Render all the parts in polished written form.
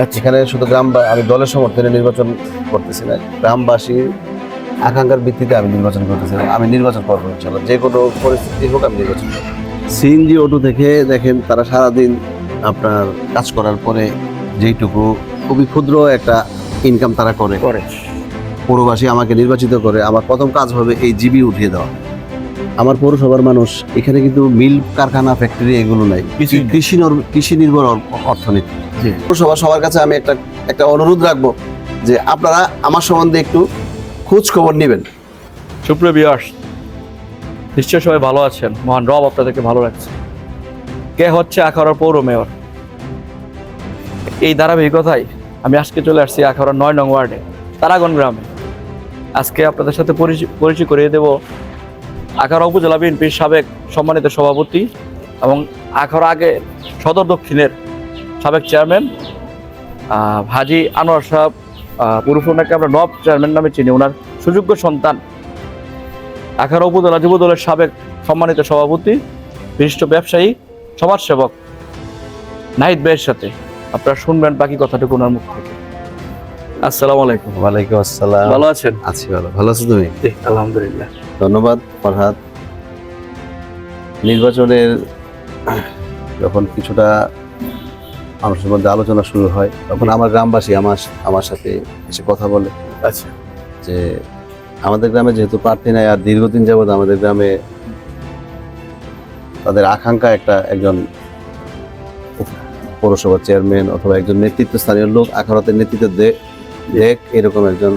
আচ্ছা, এখানে শুধু আমি দলের সমর্থনে নির্বাচন করতেছি না, গ্রামবাসীর আকাঙ্ক্ষার ভিত্তিতে আমি নির্বাচন করতেছি। আমি নির্বাচন করবো ইনশাল্লাহ, যে কোনো পরিস্থিতি হোক আমি নির্বাচন করবো। সিএনজি অটো থেকে দেখেন তারা সারাদিন আপনার কাজ করার পরে যেইটুকু খুবই ক্ষুদ্র একটা ইনকাম তারা করে, পৌরবাসী আমাকে নির্বাচিত করে, আমার প্রথম কাজ হবে এই জিবি উঠিয়ে দেওয়া। আমার পৌরসভার মানুষ এখানে কিন্তু মিল কারখানা ফ্যাক্টরি এগুলো নাই, কৃষি নির্ভর অর্থনীতি। পৌরসভা সবার কাছে আমি একটা অনুরোধ রাখবো যে আপনারা আমার সম্বন্ধে একটু খোঁজ খবর নেবেন। সুপ্রিয় ভিউয়ার্স, নিশ্চয় সবাই ভালো আছেন। মহান রব আপনাদেরকে ভালো রাখছে। কে হচ্ছে আখাউড়ার পৌর মেয়র, এই ধারাবাহিকতায় আমি আজকে চলে আসছি আখাউড়ার 9 নং ওয়ার্ডে তারাগণ গ্রামে। আজকে আপনাদের সাথে পরিচয় করিয়ে দেব আখাউড়া উপজেলা বিএনপির সাবেক সম্মানিত সভাপতি এবং আখাউড়া আগে সদর দক্ষিণের সাবেক চেয়ারম্যান হাজী আনোয়ার সাহেব, পুরুষ ওনাকে আমরা নব চেয়ারম্যান নামে চিনি। ওনার সুযোগ্য সন্তান আখাউড়া উপজেলা যুবদলের সাবেক সম্মানিত সভাপতি, বিশিষ্ট ব্যবসায়ী, সমাজসেবক নাহিদ ভাইয়ের সাথে আপনারা শুনবেন বাকি কথাটুকু ওনার মুখ থেকে। আসসালামু আলাইকুম। ওয়ালাইকুম আসসালাম। ভালো আছেন? আছি ভালো। ভালো আছো তুমি? আলহামদুলিল্লাহ। ধন্যবাদ ফরহাদ। নির্বাচনের যখন কিছুটা মানুষের মধ্যে আলোচনা শুরু হয় তখন আমার গ্রামবাসী আমার সাথে এসে কথা বলে। আচ্ছা, যে আমাদের গ্রামে যেহেতু প্রার্থী নাই, আর দীর্ঘদিন যাবৎ আমাদের গ্রামে তাদের আকাঙ্ক্ষা একজন পৌরসভার চেয়ারম্যান অথবা একজন নেতৃত্বস্থানীয় লোক আখাউড়াতে নেতৃত্ব দেখ, এরকম একজন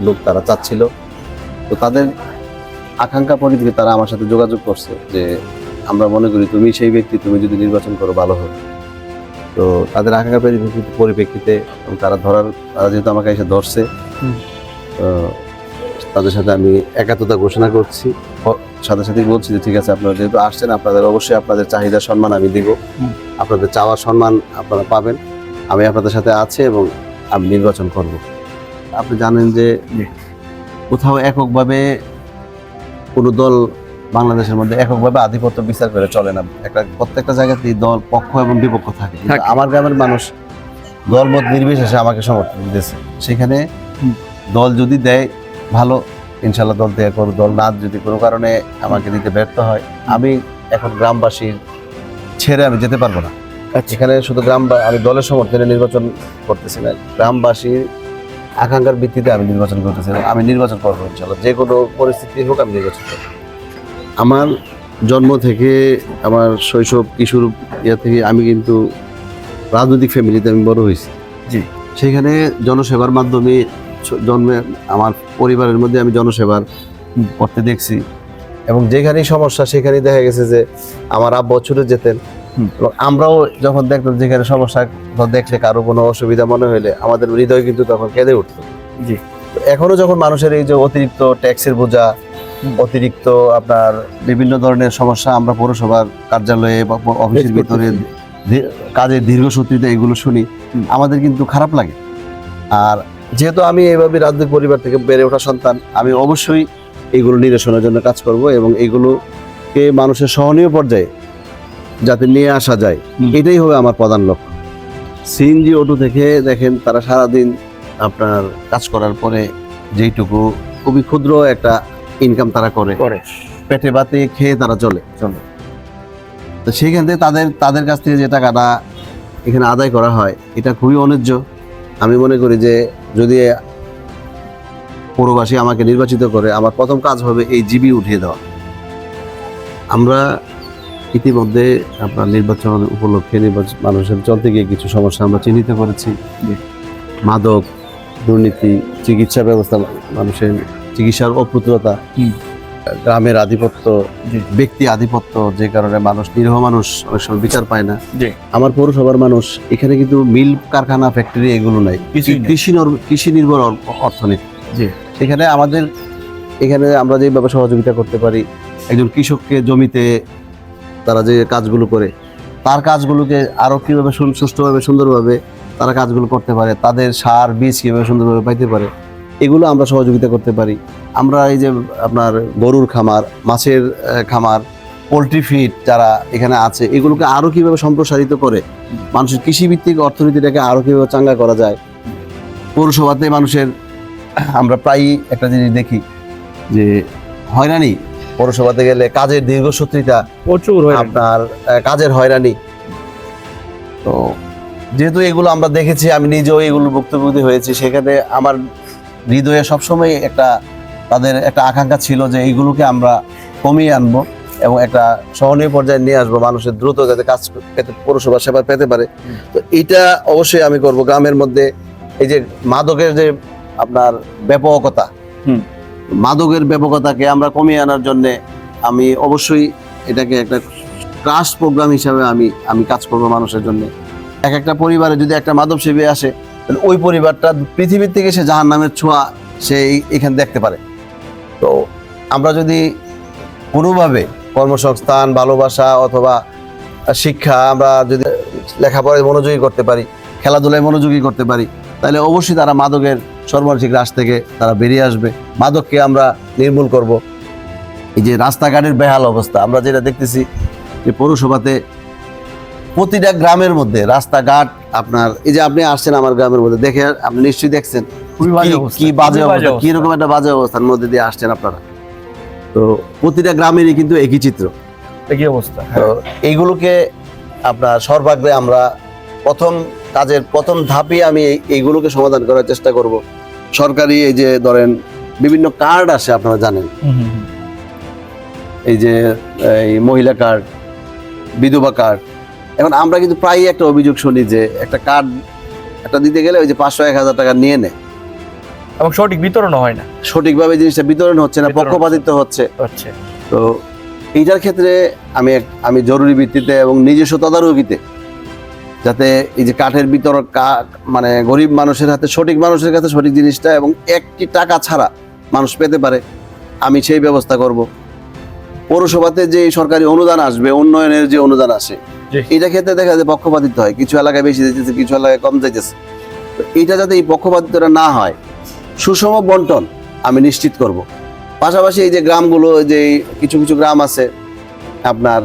লোক তারা চাচ্ছিল। তো তাদের আকাঙ্ক্ষা পরিপ্রেক্ষিতে তারা আমার সাথে যোগাযোগ করছে যে আমরা মনে করি তুমি সেই ব্যক্তি, তুমি যদি নির্বাচন করো ভালো হবে। তো তাদের আকাঙ্ক্ষার পরিপ্রেক্ষিতে তারা যেহেতু আমাকে এসে ধরছে, তো তাদের সাথে আমি একাত্মতা ঘোষণা করছি। সাথে সাথে বলছি যে ঠিক আছে, আপনারা যেহেতু আসছেন আপনাদের অবশ্যই আপনাদের চাহিদার সম্মান আমি দিব, আপনাদের চাওয়ার সম্মান আপনারা পাবেন। আমি আপনাদের সাথে আছি এবং আমি নির্বাচন করব। আপনি জানেন যে কোথাও এককভাবে কোনো দল বাংলাদেশের মধ্যে এককভাবে আধিপত্য বিচার করে চলে না। প্রত্যেকটা জায়গাতেই দল পক্ষ এবং বিপক্ষ থাকে। আমার গ্রামের মানুষ দলমত নির্বিশেষে আমাকে সমর্থন দিতেছে। সেখানে দল যদি দেয় ভালো, ইনশাল্লাহ দল দেওয়ার পর, দল না যদি কোনো কারণে আমাকে দিতে ব্যর্থ হয়, আমি এখন গ্রামবাসীর ছেড়ে আমি যেতে পারবো না। এখানে শুধু আমি দলের সমর্থনে নির্বাচন করতেছি না, গ্রামবাসীর আকাঙ্ক্ষার ভিত্তিতে আমি নির্বাচন করতেছি। আমি নির্বাচন করবো ইনশাল্লাহ, যে কোনো পরিস্থিতি হোক আমি নির্বাচন করবো। আমার জন্ম থেকে আমার শৈশব কিশোর থেকে আমি কিন্তু রাজনৈতিক ফ্যামিলিতে আমি বড় হয়েছি। জি, সেখানে জনসেবার মাধ্যমে জন্মে আমার পরিবারের মধ্যে আমি জনসেবার করতে দেখছি, এবং যেখানেই সমস্যা সেখানেই দেখা গেছে যে আমার আব্বা ছুটে যেতেন। এবং আমরাও যখন দেখতাম যেখানে সমস্যা দেখলে কারো কোনো অসুবিধা মনে হইলে আমাদের হৃদয় কিন্তু তখন কেঁদে উঠতো। জি, এখনো যখন মানুষের এই যে অতিরিক্ত ট্যাক্সের বোঝা, অতিরিক্ত আপনার বিভিন্ন ধরনের সমস্যা আমরা পৌরসভার কার্যালয়ে বা অফিসের ভিতরে কাজের দীর্ঘসূত্রিতা এগুলো শুনি, আমাদের কিন্তু খারাপ লাগে। আর যেহেতু আমি এইভাবে রাজনৈতিক পরিবার থেকে বেড়ে ওঠা সন্তান, আমি অবশ্যই এইগুলো নিরসনের জন্য কাজ করব এবং এইগুলোকে মানুষের সহনীয় পর্যায়ে যাতে নিয়ে আসা যায়, এটাই হবে আমার প্রধান লক্ষ্য। সিএনজি অটো থেকে দেখেন তারা সারাদিন আপনার কাজ করার পরে যেইটুকু খুবই ক্ষুদ্র একটা ইনকাম তারা করে, পেটে ভাতে খেয়ে তারা চলে। তো সেইখান থেকে তাদের কাছ থেকে যে টাকাটা এখানে আদায় করা হয়, এটা খুবই অন্যায্য। আমি মনে করি যে যদি পৌরবাসী আমাকে নির্বাচিত করে, আমার প্রথম কাজ হবে এই জিবি উঠিয়ে দেওয়া। আমরা ইতিমধ্যে আপনার নির্বাচন উপলক্ষে মানুষের চলতে গিয়ে কিছু সমস্যা আমরা চিহ্নিত করেছি। মাদক, দুর্নীতি, চিকিৎসা ব্যবস্থা, মানুষের চিকিৎসার অপ্রতুলতা, গ্রামের আধিপত্য, ব্যক্তি আধিপত্য, যে কারণে নিরীহ মানুষ অনেক সময় বিচার পায় না। আমার পৌরসভার মানুষ এখানে কিন্তু মিল কারখানা ফ্যাক্টরি এগুলো নাই, কৃষি নির্ভর অর্থনীতি। সেখানে এখানে আমরা যেভাবে সহযোগিতা করতে পারি, একজন কৃষককে জমিতে তারা যে কাজগুলো করে তার কাজগুলোকে আরো কিভাবে সুষ্ঠুভাবে সুন্দরভাবে তারা কাজগুলো করতে পারে, তাদের সার বীজ কিভাবে সুন্দরভাবে পাইতে পারে, এগুলো আমরা সহযোগিতা করতে পারি। আমরা এই যে আপনার গরুর খামার, মাছের খামার, পোলট্রি ফিড যারা এখানে আছে এগুলোকে আরো কিভাবে সম্প্রসারিত করে মানুষের কৃষিভিত্তিক অর্থনীতিটাকে আরো কিভাবে চাঙ্গা করা যায়। পৌরসভাতে মানুষের আমরা প্রায়ই একটা জিনিস দেখি যে হয়রানি, পৌরসভাতে গেলে কাজের দীর্ঘসূত্রিতা, প্রচুর আপনার কাজের হয়রানি। তো যেহেতু এগুলো আমরা দেখেছি, আমি নিজেও এগুলো ভুক্তভোগী হয়েছি, সেখানে আমার হৃদয়ে সবসময় একটা তাদের একটা আকাঙ্ক্ষা ছিল যে এইগুলোকে আমরা কমিয়ে আনবো এবং একটা সহনীয় পর্যায়ে নিয়ে আসবো, মানুষের দ্রুত যাতে কাজ পেতে, পৌরসভা সেবা পেতে পারে। তো এটা অবশ্যই আমি করব। গ্রামের মধ্যে এই যে মাদকের যে আপনার ব্যাপকতা, মাদকের ব্যাপকতাকে আমরা কমিয়ে আনার জন্য আমি অবশ্যই এটাকে একটা ক্রাশ প্রোগ্রাম হিসাবে আমি কাজ করব মানুষের জন্য। এক একটা পরিবারে যদি একটা মাদক সেবী আসে, তাহলে ওই পরিবারটা পৃথিবীর থেকে সে জাহান্নামের ছোঁয়া সে এখানে দেখতে পারে। তো আমরা যদি কোনোভাবে কর্মসংস্থান, ভালোবাসা অথবা শিক্ষা, আমরা যদি লেখাপড়ায় মনোযোগী করতে পারি, খেলাধুলায় মনোযোগী করতে পারি, তাহলে অবশ্যই তারা মাদকের সর্বনাশিক রাশ থেকে তারা বেরিয়ে আসবে। মাদককে আমরা নির্মূল করব। এই যে রাস্তাঘাটের বেহাল অবস্থা আমরা যেটা দেখতেছি যে পৌরসভাতে প্রতিটা গ্রামের মধ্যে রাস্তাঘাট, আপনার এই যে আপনি আসছেন আমার গ্রামের মধ্যে, দেখে আপনি নিশ্চয়ই দেখছেন কি বাজে অবস্থা, কি রকম একটা বাজে অবস্থার মধ্যে দিয়ে আসছেন আপনারা। তো প্রতিটা গ্রামেরই কিন্তু একই চিত্র, একই অবস্থা। তো এইগুলোকে আপনার সর্বাগ্রে আমরা প্রথম ধাপে আমি এইগুলোকে সমাধান করার চেষ্টা করব। সরকারি এই যে ধরেন বিভিন্ন কার্ড আসে, আপনারা জানেন, এই যে এই মহিলা কার্ড, বিধবা কার্ড। এখন আমরা কিন্তু প্রায়ই একটা অভিযোগ শুনি যে একটা কার্ড একটা দিতে গেলে ওই যে 500-1000 টাকা নিয়ে নেয় এবং সঠিক বিতরণ হয় না, সঠিকভাবে জিনিসটা বিতরণ হচ্ছে না, পক্ষপাতিত্ব হচ্ছে। তো এইটার ক্ষেত্রে আমি জরুরি ভিত্তিতে এবং নিজস্ব তদারকিতে যাতে এই যে কাঠের বিতরণ মানে গরিব মানুষের হাতে, সঠিক মানুষের কাছে সঠিক জিনিসটা এবং একটি টাকা ছাড়া মানুষ পেতে পারে, আমি সেই ব্যবস্থা করব। পৌরসভাতে যে সরকারি অনুদান আসবে, উন্নয়নের যে অনুদান আসে, এটা ক্ষেত্রে দেখা যায় পক্ষপাতিত্ব হয়, কিছু এলাকায় বেশি যাইতেছে, কিছু এলাকায় কম যাইতেছে। এটা যাতে এই পক্ষপাতিত্বটা না হয়, সুষম বন্টন আমি নিশ্চিত করব। পাশাপাশি এই যে গ্রামগুলো, যে কিছু কিছু গ্রাম আছে আপনার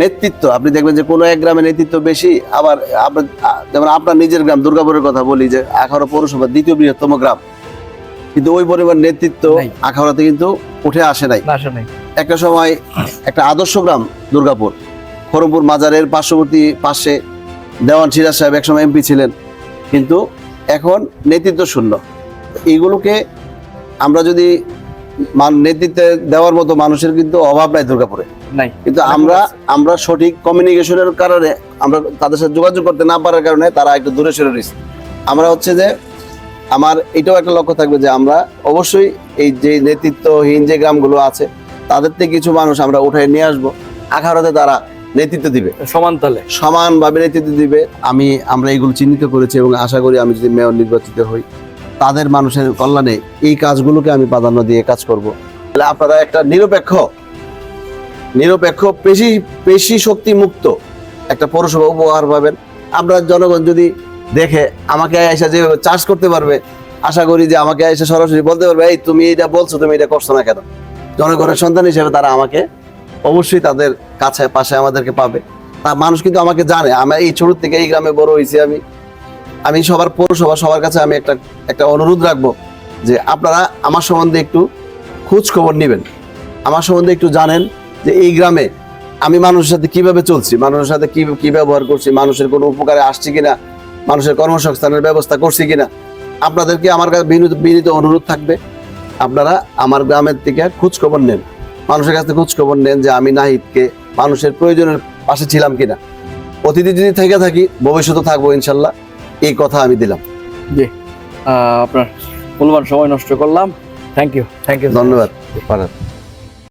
নেতৃত্ব, আপনি দেখবেন যে কোনো এক গ্রামে নেতৃত্ব বেশি, আবার আপনার যেমন আপনার নিজের গ্রাম দুর্গাপুরের কথা বলি, যে আখাউড়া পৌরসভার দ্বিতীয় বৃহত্তম গ্রাম, কিন্তু ওই পরিমাণ নেতৃত্ব আখাউড়াতে কিন্তু উঠে আসে নাই। একটা সময় একটা আদর্শ গ্রাম দুর্গাপুর, খড়মপুর মাজারের পাশে দেওয়ান সিরাজ সাহেব একসময় এমপি ছিলেন, কিন্তু এখন নেতৃত্ব শূন্য। এইগুলোকে আমরা যদি নেতৃত্বে দেওয়ার মতো মানুষের কিন্তু অভাব নাই দুর্গাপুরে, কিন্তু আমরা সঠিক কমিউনিকেশনের কারণে, আমরা তাদের সাথে যোগাযোগ করতে না পারার কারণে তারা একটু দূরে সরে রয়েছে। আমরা হচ্ছে যে আমার এটাও একটা লক্ষ্য থাকবে যে আমরা অবশ্যই এই যে নেতৃত্বহীন যে গ্রামগুলো আছে তাদের থেকে কিছু মানুষ আমরা উঠায় নিয়ে আসবো, আখাউড়াতে তারা নেতৃত্ব দিবে, সমানভাবে নেতৃত্ব দিবে। আমরা এইগুলো চিহ্নিত করেছি এবং আশা করি আমি যদি মেয়র নির্বাচিত হই, তাদের মানুষের কল্যাণে এই কাজগুলোকে আমি প্রাধান্য দিয়ে কাজ করব। তাহলে আপনারা একটা নিরপেক্ষ পেশি শক্তি মুক্ত একটা পৌরসভা উপহার পাবেন। আপনার জনগণ যদি দেখে আমাকে এসে যেভাবে চার্জ করতে পারবে, আশা করি যে আমাকে এসে সরাসরি বলতে পারবে, এই তুমি এটা বলছো, তুমি এটা করছো না কেন। জনগণের সন্তান হিসেবে তারা আমাকে অবশ্যই তাদের কাছে পাশে আমাদেরকে পাবে। তা মানুষ কিন্তু আমাকে জানে, আমি এই ছোট থেকে এই গ্রামে বড় হয়েছি। আমি সবার কাছে আমি একটা অনুরোধ রাখবো যে আপনারা আমার সম্বন্ধে একটু খোঁজ খবর নেবেন, আমার সম্বন্ধে একটু জানেন যে এই গ্রামে আমি মানুষের সাথে কিভাবে চলছি, মানুষের সাথে কি ব্যবহার করছি, মানুষের কোনো উপকারে আসছি কিনা, মানুষের কর্মসংস্থানের ব্যবস্থা করছি কিনা। আপনাদেরকে আমার কাছে বিনীত অনুরোধ থাকবে, আপনারা আমার গ্রামের থেকে খোঁজ খবর নেন, মানুষের কাছে খোঁজ খবর নেন যে আমি নাহিদকে মানুষের প্রয়োজনের পাশে ছিলাম কিনা। অতীতে যদি থেকে থাকি, ভবিষ্যতে থাকবো ইনশাল্লাহ, এই কথা আমি দিলাম। জি, আপনার মূল্যবান সময় নষ্ট করলাম। Thank you. ধন্যবাদ।